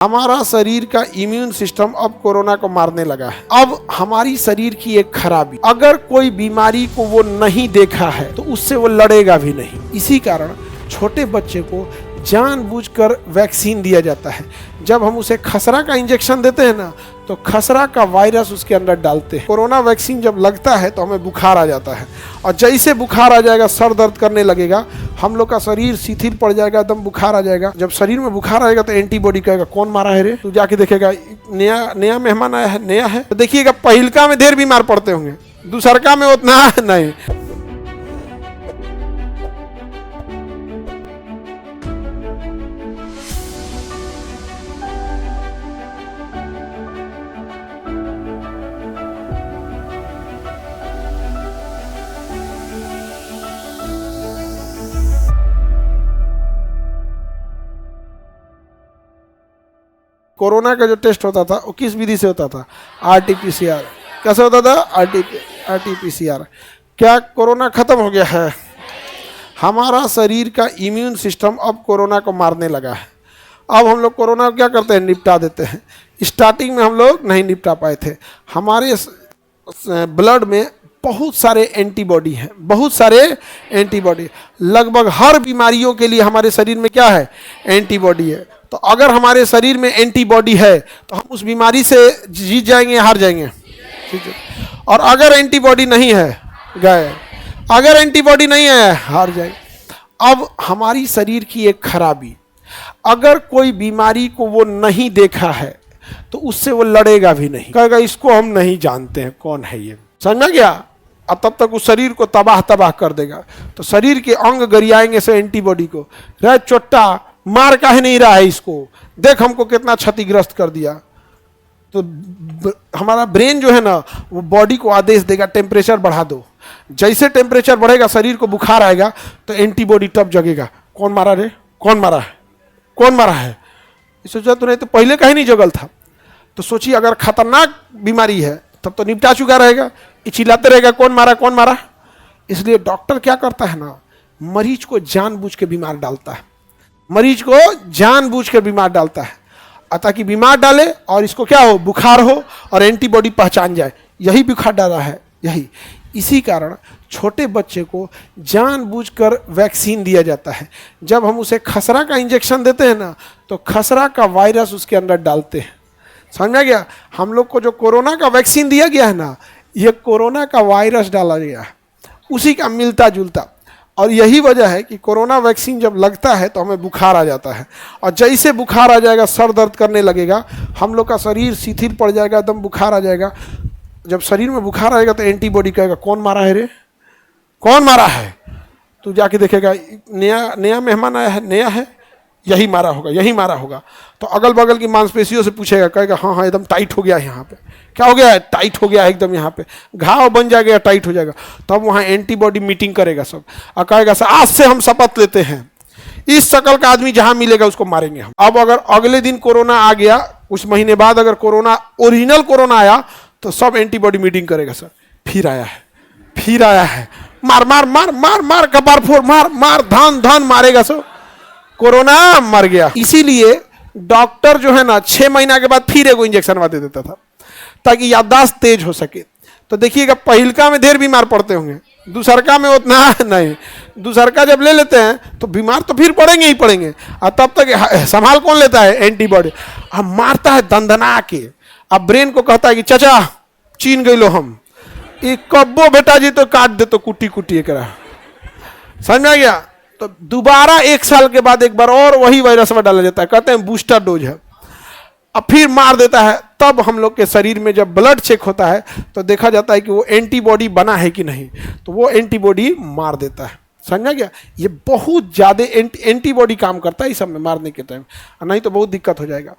हमारा शरीर का इम्यून सिस्टम अब कोरोना को मारने लगा है। अब हमारी शरीर की एक खराबी, अगर कोई बीमारी को वो नहीं देखा है तो उससे वो लड़ेगा भी नहीं। इसी कारण छोटे बच्चे को जानबूझकर वैक्सीन दिया जाता है। जब हम उसे खसरा का इंजेक्शन देते हैं ना, तो खसरा का वायरस उसके अंदर डालते हैं। कोरोना वैक्सीन जब लगता है तो हमें बुखार आ जाता है, और जैसे बुखार आ जाएगा सर दर्द करने लगेगा, हम लोग का शरीर शिथिल पड़ जाएगा, एकदम बुखार आ जाएगा। जब शरीर में बुखार आएगा तो एंटीबॉडी कहेगा कौन मारा है रे, तू जाके देखेगा नया मेहमान आया है, नया है। तो देखिएगा पहिलका में ढेर बीमार पड़ते होंगे, दूसरका में उतना नहीं। कोरोना का जो टेस्ट होता था वो किस विधि से होता था? RT-PCR। कैसे होता था? RT-PCR। क्या कोरोना खत्म हो गया है? हमारा शरीर का इम्यून सिस्टम अब कोरोना को मारने लगा है। अब हम लोग कोरोना को क्या करते हैं? निपटा देते हैं। स्टार्टिंग में हम लोग नहीं निपटा पाए थे। हमारे ब्लड में बहुत सारे एंटीबॉडी हैं, बहुत सारे एंटीबॉडी। लगभग हर बीमारियों के लिए हमारे शरीर में क्या है? एंटीबॉडी है। तो अगर हमारे शरीर में एंटीबॉडी है तो हम उस बीमारी से जीत जाएंगे या हार जाएंगे? ठीक है। और अगर एंटीबॉडी नहीं है, गए। अगर एंटीबॉडी नहीं है, हार जाएंगे। अब हमारी शरीर की एक खराबी, अगर कोई बीमारी को वो नहीं देखा है तो उससे वो लड़ेगा भी नहीं, कहेगा इसको हम नहीं जानते हैं कौन है ये, समझ में गया? अब तब तक उस शरीर को तबाह कर देगा। तो शरीर के अंग गरियाएंगे से एंटीबॉडी को, रे चोट्टा मार काहे नहीं रहा है इसको, देख हमको कितना क्षतिग्रस्त कर दिया। तो हमारा ब्रेन जो है ना, वो बॉडी को आदेश देगा टेम्परेचर बढ़ा दो। जैसे टेम्परेचर बढ़ेगा, शरीर को बुखार आएगा, तो एंटीबॉडी तब जगेगा, कौन मारा रे, कौन मारा है, कौन मारा है। सोचा तो नहीं तो पहले कहीं नहीं जगल था। तो सोचिए अगर खतरनाक बीमारी है तब तो निपटा चुका रहेगा, चिल्लाते रहेगा कौन मारा कौन मारा। इसलिए डॉक्टर क्या करता है ना, मरीज को जानबूझ के बीमार डालता है, मरीज को जानबूझ के बीमार डालता है, ताकि बीमार डाले और इसको क्या हो, बुखार हो और एंटीबॉडी पहचान जाए, यही बुखार डाला है, यही। इसी कारण छोटे बच्चे को जानबूझकर वैक्सीन दिया जाता है। जब हम उसे खसरा का इंजेक्शन देते हैं ना, तो खसरा का वायरस उसके अंदर डालते हैं। समझ में गया? हम लोग को जो कोरोना का वैक्सीन दिया गया है ना, ये कोरोना का वायरस डाला गया है, उसी का मिलता जुलता। और यही वजह है कि कोरोना वैक्सीन जब लगता है तो हमें बुखार आ जाता है, और जैसे बुखार आ जाएगा सर दर्द करने लगेगा, हम लोग का शरीर शिथिल पड़ जाएगा, एकदम बुखार आ जाएगा। जब शरीर में बुखार आएगा तो एंटीबॉडी कहेगा कौन मारा है रे, कौन मारा है, तू जाके देखेगा नया मेहमान आया है, नया है, यही मारा होगा, यही मारा होगा। तो अगल बगल की मांसपेशियों से पूछेगा, कहेगा हाँ हाँ एकदम टाइट हो गया है, यहाँ पे क्या हो गया है, टाइट हो गया है एकदम, यहाँ पे घाव बन जाएगा, टाइट हो जाएगा। तब वहाँ एंटीबॉडी मीटिंग करेगा सब, और कहेगा सर आज से हम शपथ लेते हैं, इस शकल का आदमी जहाँ मिलेगा उसको मारेंगे हम। अब अगर अगले दिन कोरोना आ गया, उस महीने बाद अगर कोरोना ओरिजिनल कोरोना आया, तो सब एंटीबॉडी मीटिंग करेगा, सर फिर आया है, फिर आया है, मार मार मार मार मार कपार फोड़, मार मार धान धान मारेगा, सर कोरोना मर गया। इसीलिए डॉक्टर जो है ना 6 महीना के बाद फिर एगो इंजेक्शन दे देता था, ताकि याददाश्त तेज हो सके। तो देखिएगा पहिलका में ढेर बीमार पड़ते होंगे, दूसरका में उतना नहीं। दूसरका जब ले लेते हैं तो बीमार तो फिर पड़ेंगे ही पड़ेंगे, और तब तक संभाल कौन लेता है? एंटीबॉडी। अब मारता है दंदना के, अब ब्रेन को कहता है कि चाचा चीन गई लो हम, ये कब्बो बेटा जी तो काट दे तो कुटी कुटी एक, समझ में आ गया? तो दोबारा 1 साल के बाद एक बार और वही वायरस में डाला जाता है, कहते हैं बूस्टर डोज है, अब फिर मार देता है। तब हम लोग के शरीर में जब ब्लड चेक होता है तो देखा जाता है कि वो एंटीबॉडी बना है कि नहीं, तो वो एंटीबॉडी मार देता है। समझा गया? ये बहुत ज़्यादा एंटीबॉडी काम करता है इस सब में मारने के टाइम, नहीं तो बहुत दिक्कत हो जाएगा।